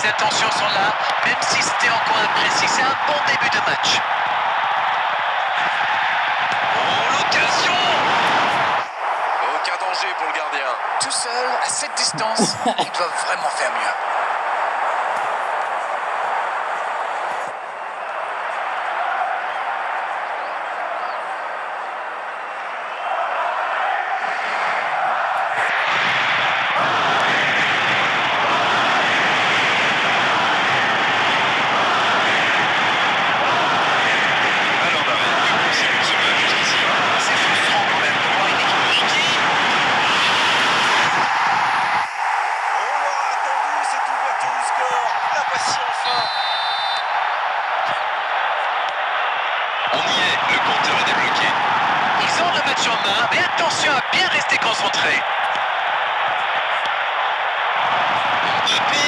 Les intentions sont là, même si c'était encore imprécis. C'est un bon début de match. Oh, l'occasion! Aucun danger pour le gardien. Tout seul, à cette distance, ils doivent vraiment faire mieux. On y est, le compteur est débloqué. Ils ont le match en main, mais attention à bien rester concentré. Mbappé.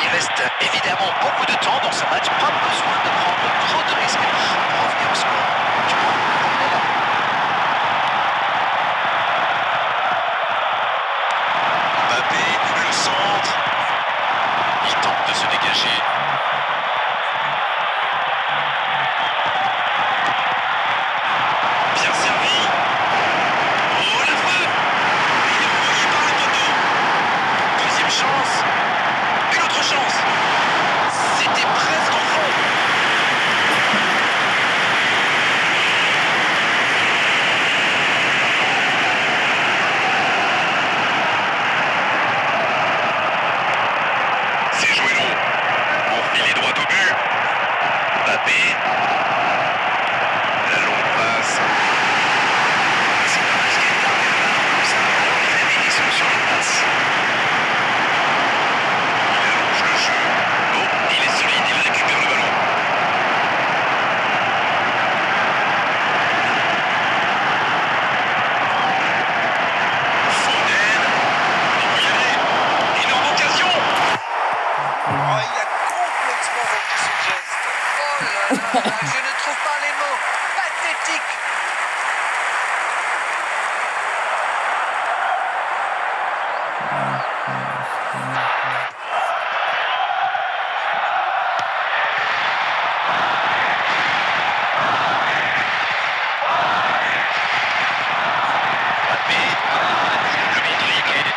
Il reste évidemment beaucoup de temps dans ce match, pas besoin de prendre trop de risques pour revenir au score. Du moins, on est là. Mbappé, le centre. Il tente de se dégager. Bien servi. Oh, la frappe! Il est envoyé par le poteau. Deuxième chance. Une autre chance. C'était presque au fond. C'est joué long. Pour filer droit au but. Mbappé. La longue passe. C'est pas parce qu'il est arrivé là, comme ça. Alors il avait des solutions de passe. Il allonge le jeu. Oh, il est solide, il récupère le ballon. Foden. Il peut y aller. Énorme occasion. Oh, il a complètement manqué son geste. Oh là là là, je ne trouve pas les mots. Pathétique. Mbappé. Le bon dribble.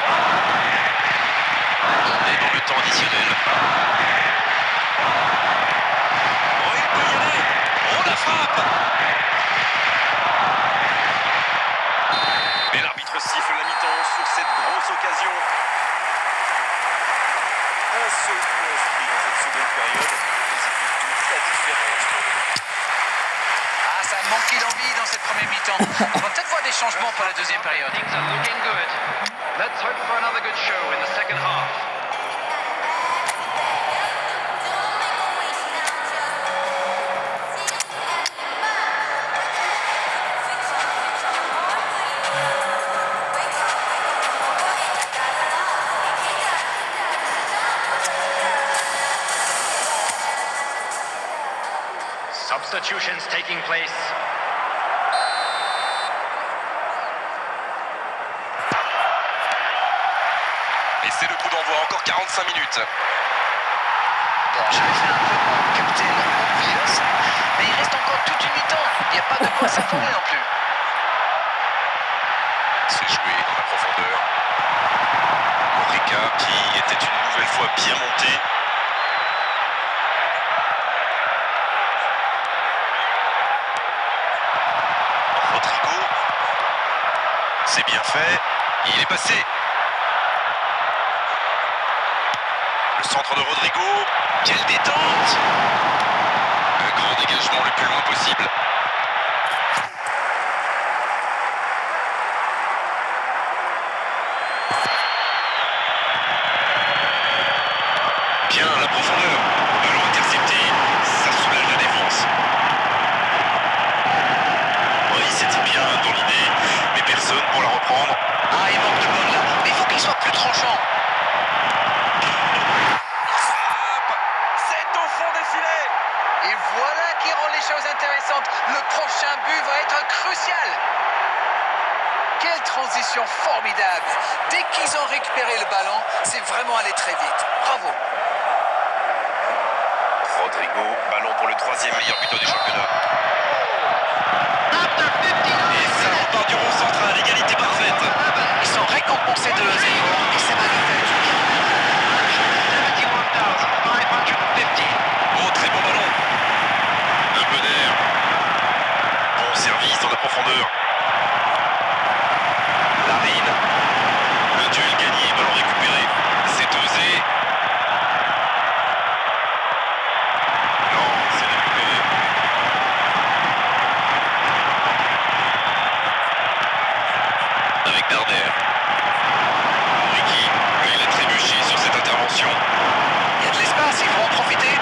On est dans le temps additionnel. Oh, il peut y aller. Oh, la frappe. Et l'arbitre siffle la mi-temps sur cette grosse occasion. Un seul point inscrit dans cette seconde période. Les équipes doutent la différence pour le moment. Ah, ça a manqué d'envie dans cette première mi-temps. On va peut-être voir des changements pour la deuxième période. Things are looking good. Let's hope for another good show in the second half. Substitutions taking place. Et c'est le coup d'envoi, encore 45 minutes. Bon, j'avais fait un peu pour capter leur confiance, mais il reste encore toute une mi-temps. Il n'y a pas de quoi s'affoler non plus. C'est joué dans la profondeur. Orica qui était une nouvelle fois bien monté. Rodrigo. C'est bien fait. Il est passé. Le centre de Rodrigo. Quelle détente! Un grand dégagement le plus loin possible. Bien, la profondeur. Ballon intercepté. Ça soulage la défense. Oui, c'était bien dans l'idée, mais personne pour la reprendre. Ah, il manque de bol là, mais il faut qu'il soit plus tranchant. Frappe! C'est au fond des filets! Et voilà qui rend les choses intéressantes. Le prochain but va être crucial. Ils ont récupéré le ballon, c'est vraiment allé très vite. Bravo. Rodrigo, ballon pour le troisième meilleur buteur du championnat. Et ça repart du rond central, égalité parfaite. Ils sont récompensés de 0 et c'est magnifique. Oh, très bon ballon. Un peu d'air. Bon service dans la profondeur. Larine. Le duel gagné, ballon récupéré. C'est osé. Non, c'est récupéré. Avec Darder. Ricky, il a trébuché sur cette intervention. Il y a de l'espace, ils vont en profiter.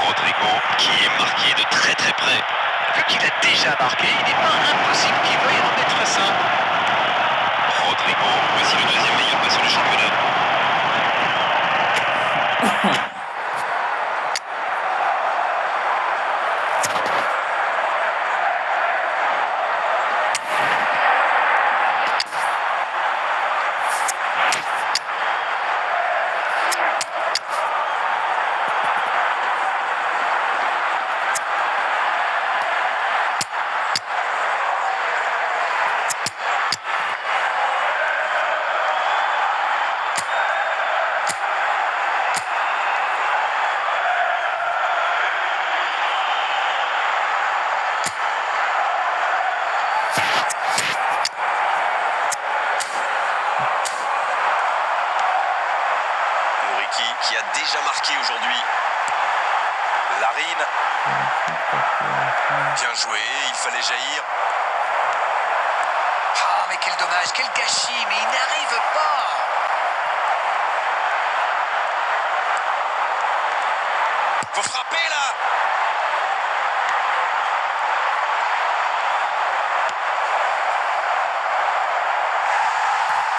Rodrigo, qui est marqué de très très près. Vu qu'il a déjà marqué, il n'est pas impossible qu'il veuille en mettre 5. Rodrigo, voici le deuxième meilleur passeur du championnat. Qui a déjà marqué aujourd'hui. Larine. Bien joué, il fallait jaillir. Ah, mais quel dommage, quel gâchis, mais il n'arrive pas. Faut frapper là.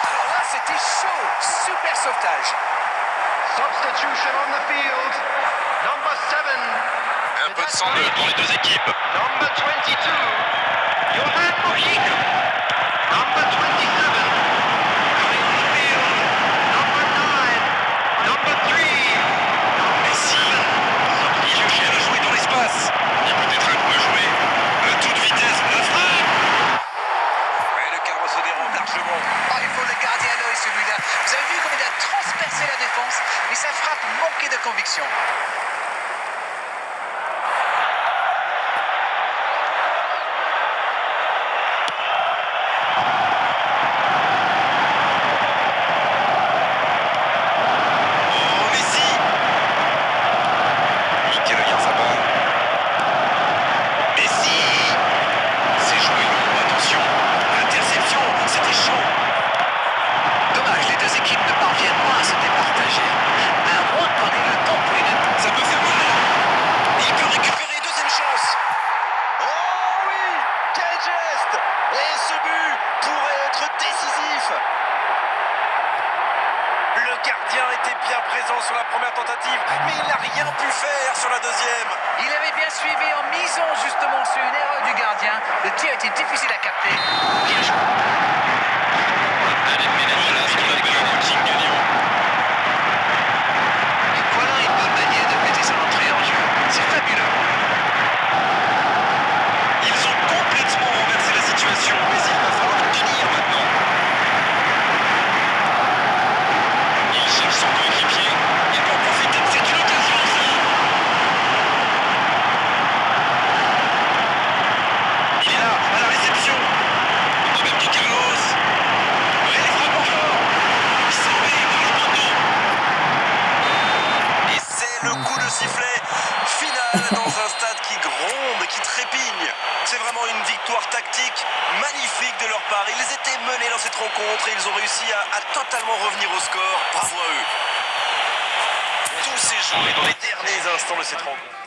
Alors là, c'était chaud. Super sauvetage. Substitution on the field. Number 7. Un peu de sang neutre dans les deux équipes. Number 22. Johan Mojica. Number 27. Coming on the field. Number 9. Number 3. Messi. Il cherche à jouer dans l'espace. Il peut être un peu joué. À toute vitesse, la frappe. Et le cadre se déroule largement. Oh, il faut le garder à l'œil celui-là. Vous avez vu comme il a transpercé la défense, mais sa frappe manquait de conviction. Oh, Messi. Mikel Oyarzabal. Messi. C'est joué long, attention. Interception, c'était chaud. Dommage, les deux équipes ne parviennent pas à se départager. À moins qu'on ait le temps pour une... Ça peut faire mal. Il peut récupérer, deuxième chance. Oh oui, quel geste. Et ce but pourrait être décisif. Le gardien était bien présent sur la première tentative, mais il n'a rien pu faire sur la deuxième. Il avait bien suivi en misant justement sur une erreur du gardien. Le tir était difficile à capter. Bien joué. Allez, voilà ce qu'on appelle un coaching gagnant. Et voilà une bonne manière de péter son entrée en jeu. C'est fabuleux. Ils ont complètement renversé la situation, mais il va falloir tenir maintenant. Il cherche son coéquipier. Il peut en profiter. C'est une occasion, ça. Il est là, à la réception. Roberto Carlos. Ouais, il frappe encore. Sauvé par le bandeau. Et c'est le coup de sifflet final dans un stade qui gronde, qui trépigne. C'est vraiment une victoire tactique magnifique de leur part. Ils étaient menés dans cette rencontre et ils ont réussi à totalement revenir au score. Bravo à eux. Tout s'est joué dans les derniers instants de cette rencontre.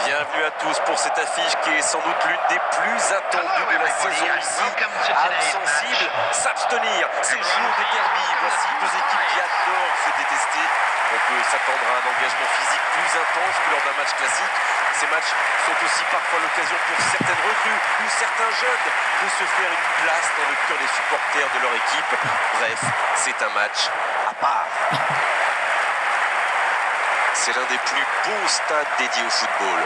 Bienvenue à tous pour cette affiche qui est sans doute l'une des plus attendues de la saison ici. Âme sensible, s'abstenir, ces jours de derby. Voici deux équipes qui adorent se détester. On peut s'attendre à un engagement physique plus intense que lors d'un match classique. Ces matchs sont aussi parfois l'occasion pour certaines recrues ou certains jeunes de se faire une place dans le cœur des supporters de leur équipe. Bref, c'est un match à part. C'est l'un des plus beaux stades dédiés au football.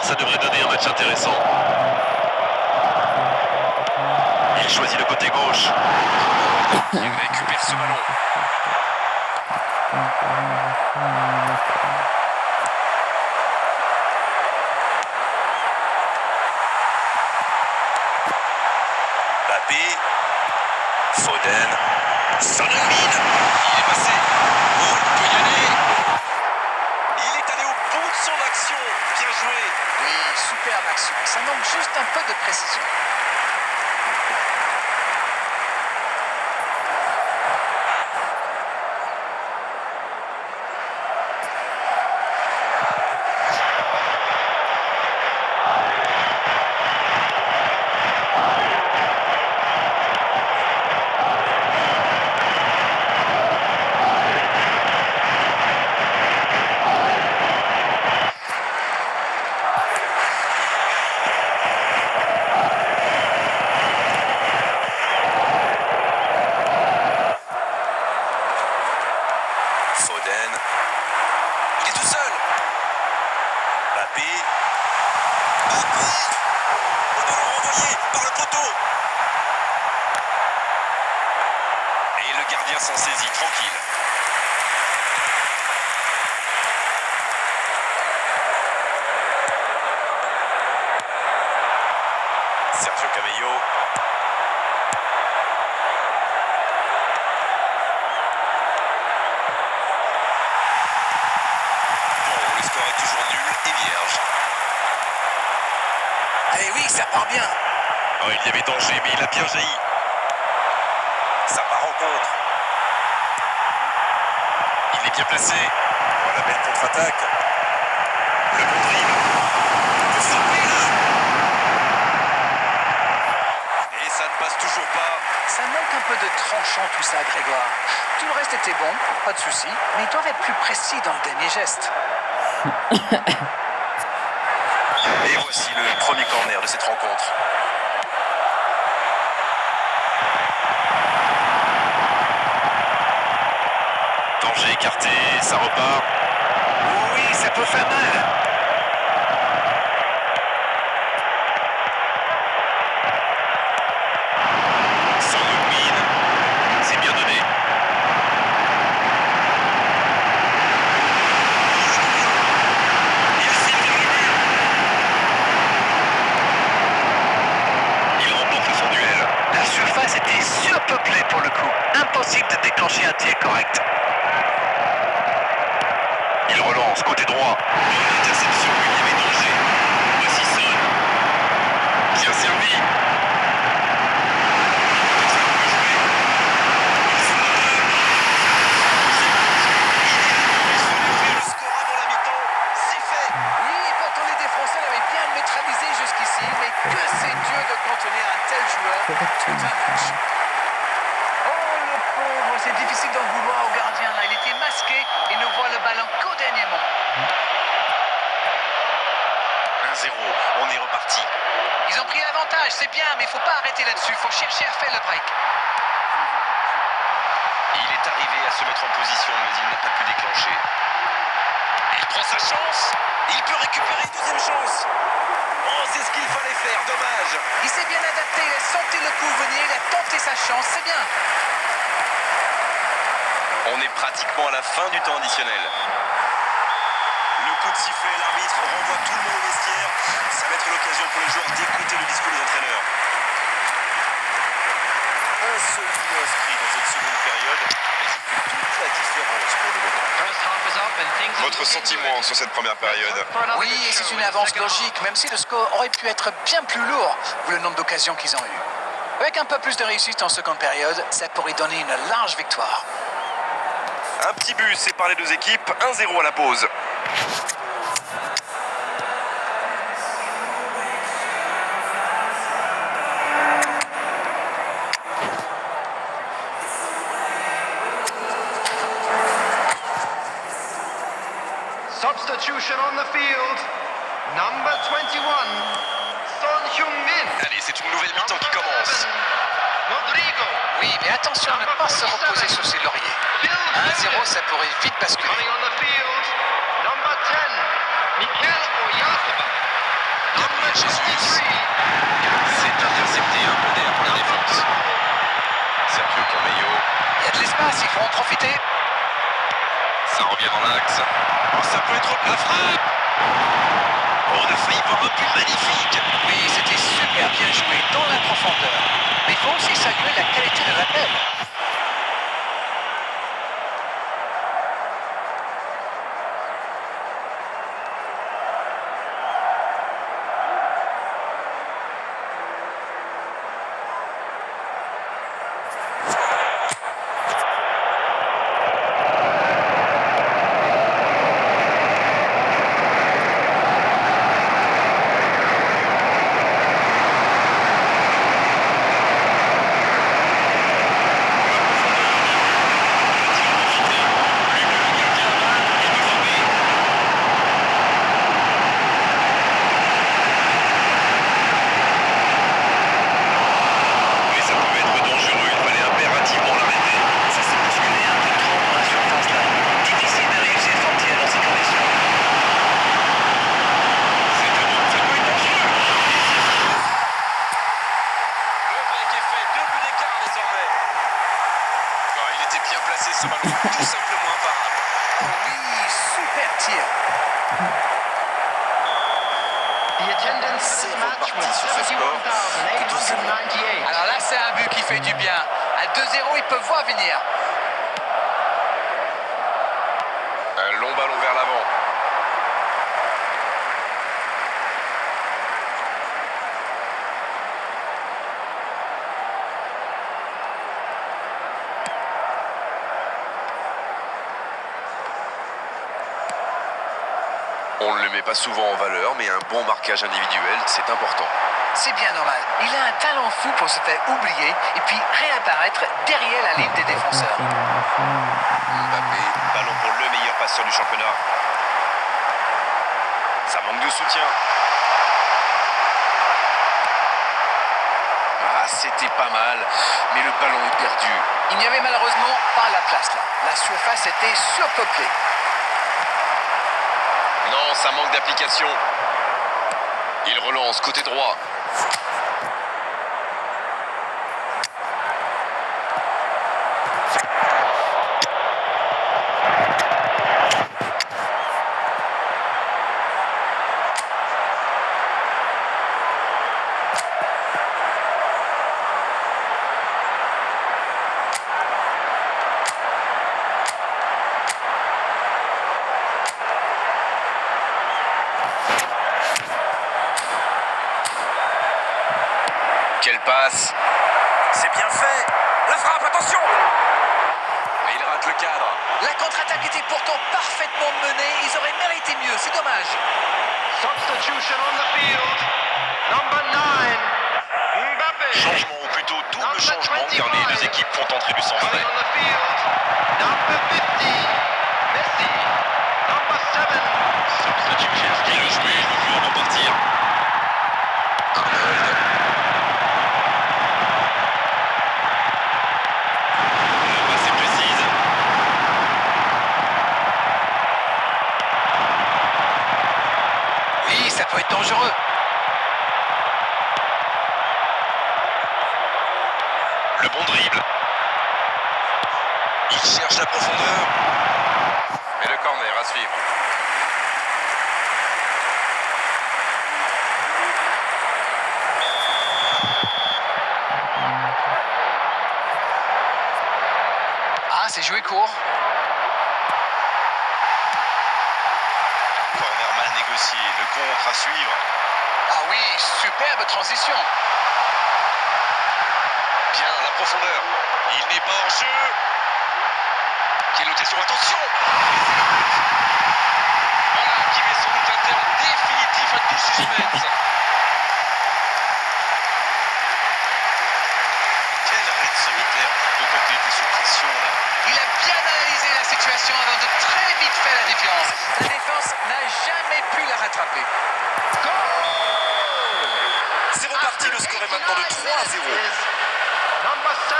Ça devrait donner un match intéressant. Il choisit le côté gauche. Il récupère ce ballon. Mbappé. Foden. Son mine. Il est passé. Oh, il peut y aller. Il est allé au bout de son action. Bien joué. Oui, superbe action. Ça manque juste un peu de précision. Foden. Il est tout seul. Mbappé. Mbappé. Le ballon renvoyé par le poteau. Et le gardien s'en saisit tranquille. Sergio Camello. Le score est toujours nul et vierge. Eh oui, ça part bien. Oh, il y avait danger, mais il a bien jailli. Ça part en contre. Il est bien placé. Oh, la belle contre-attaque. Le bon dribble. Le frappé là. Et ça ne passe toujours pas. Ça manque un peu de tranchant tout ça, Grégoire. Tout le reste était bon, pas de souci, mais ils doivent être plus précis dans le dernier geste. Et voici le premier corner de cette rencontre. Danger écarté, ça repart. Oui, ça peut faire mal. Son mine. C'est bien donné. Il file vers le but. Il remporte son duel. La surface était surpeuplée pour le coup. Impossible de déclencher un tir correct. Il relance, côté droit. Une interception, il y avait danger. Voici Son. Bien servi. Le score avant la mi-temps, c'est fait. Oui, pourtant les défenseurs avaient bien neutralisé jusqu'ici, mais que c'est dur de contenir un tel joueur tout un match. Oh le pauvre, c'est difficile d'en vouloir au gardien là. Il était masqué et ne voit le ballon qu'au dernier moment. 1-0, on est reparti. Ils ont pris l'avantage, c'est bien, mais il faut pas arrêter là-dessus. Il faut chercher à faire le break. Il est arrivé à se mettre en position, mais il n'a pas pu déclencher. Il prend sa chance. Il peut récupérer une deuxième chance. Oh, c'est ce qu'il fallait faire, dommage. Il s'est bien adapté, il a senti le coup venir, il a tenté sa chance, c'est bien. On est pratiquement à la fin du temps additionnel. Le coup de sifflet, l'arbitre renvoie tout le monde au vestiaire. Ça va être l'occasion pour les joueurs d'écouter le discours des entraîneurs. Un seul but inscrit dans cette seconde période, mais il fait toute la différence pour le moment. First half is up and things are Votre looking sentiment good. sur cette première période? For another Oui, good et show c'est in une the avance second half. logique, même si le score aurait pu être bien plus lourd, vu le nombre d'occasions qu'ils ont eues. Avec un peu plus de réussite en seconde période, ça pourrait donner une large victoire. Un petit but sépare les deux équipes, 1-0 à la pause. Substitution on the field. Number 21, Son Heung-min. Allez, c'est une nouvelle mi-temps qui commence. Rodrigo. Oui, mais attention à ne pas se reposer sur ses lauriers. 1-0, ça pourrait vite basculer. Running on the field. Number 10, Mikel Oyarzabal. Number Jesus. 23. C'est intercepté, un peu d'air pour la défense. Sergio Camello, Il y a de l'espace, il faut en profiter. ça revient dans l'axe. Oh, ça peut être la frappe. Oh, on a failli voir un but magnifique. Oui, c'était super bien joué dans la profondeur. Mais il faut aussi saluer la qualité de l'appel. Mais ça pouvait être dangereux, il fallait impérativement l'arrêter. Ça s'est bousculé un peu trop dans la surface là. Difficile de réussir son tir dans ces conditions. Ça peut être dangereux. Le break est fait, 2 buts d'écart désormais. Oh, il était bien placé ce ballon, tout simplement imparable. Oui, super tir. The attendance for this match was reparti sur ce score. 71,898. Alors là, c'est un but qui fait du bien. À 2-0, ils peuvent voir venir. Un long ballon vers l'avant. On ne le met pas souvent en valeur, mais un bon marquage individuel, c'est important. C'est bien normal. Il a un talent fou pour se faire oublier et puis réapparaître derrière la ligne des défenseurs. Mbappé, ballon pour le meilleur passeur du championnat. Ça manque de soutien. Ah, c'était pas mal, mais le ballon est perdu. Il n'y avait malheureusement pas la place là. La surface était surpeuplée. Non, ça manque d'application. Il relance côté droit. Quelle passe. C'est bien fait. La frappe, attention. Et il rate le cadre. La contre-attaque était pourtant parfaitement menée. Ils auraient mérité mieux. C'est dommage. Substitution on the field. Number 9, Mbappé. Changement ou plutôt double changement car les deux équipes font entrer du sang Running frais. on the field. Number 50, Messi. Number 7, Substitution, bien joué, il veut en repartir. Arnold. La passe est précise. Oui, ça peut être dangereux. Le bon dribble. Il cherche la profondeur. Et le corner à suivre. négocier. Le contre à suivre. Ah oui, superbe transition. Bien, la profondeur. Il n'est pas hors jeu. Quelle occasion, attention. Voilà, qui met sans doute un terme définitif à tout suspense. Quel arrêt de solitaire, d'autant qu'il était sous pression là. Il a bien analysé la situation avant de très vite faire la différence. La défense n'a jamais pu la rattraper. C'est reparti, le score est maintenant de 3-0. Number 7.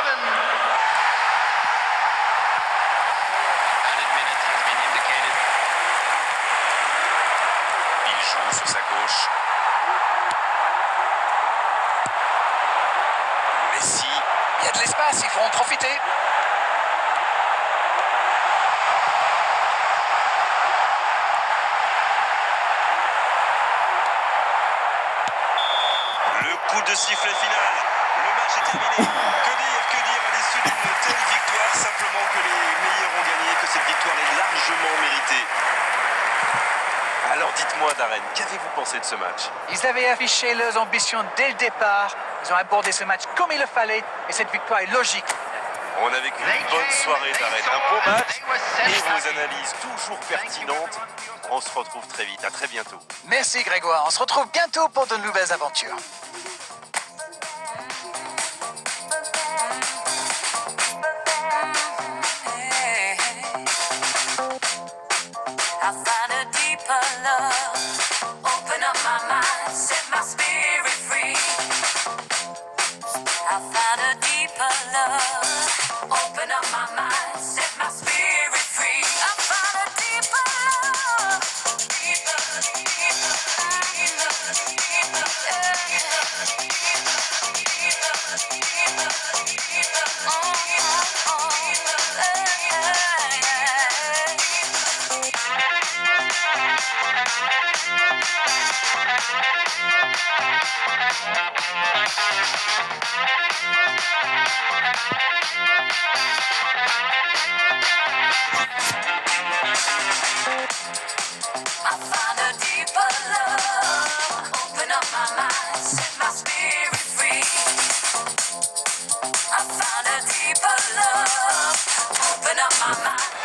Added minute has been indicated. Il joue sur sa gauche. Messi. Il y a de l'espace, il faut en profiter. Le coup de sifflet final. Le match est terminé. Que dire à l'issue d'une telle victoire? Simplement que les meilleurs ont gagné, que cette victoire est largement méritée. Alors dites-moi Darren, qu'avez-vous pensé de ce match? Ils avaient affiché leurs ambitions dès le départ. Ils ont abordé ce match comme il le fallait et cette victoire est logique. On a vécu une bonne soirée Darren, un beau match et vos analyses toujours pertinentes. On se retrouve très vite, à très bientôt. Merci Grégoire, on se retrouve bientôt pour de nouvelles aventures. I find a deeper love. Open up my mind, set my spirit free. I find a deeper love. Open up my mind, set my spirit free. I find a deeper love. Deeper, deeper, deeper, deeper, I find a deeper love. Open up my mind, set my spirit free. I found a deeper love. Open up my mind.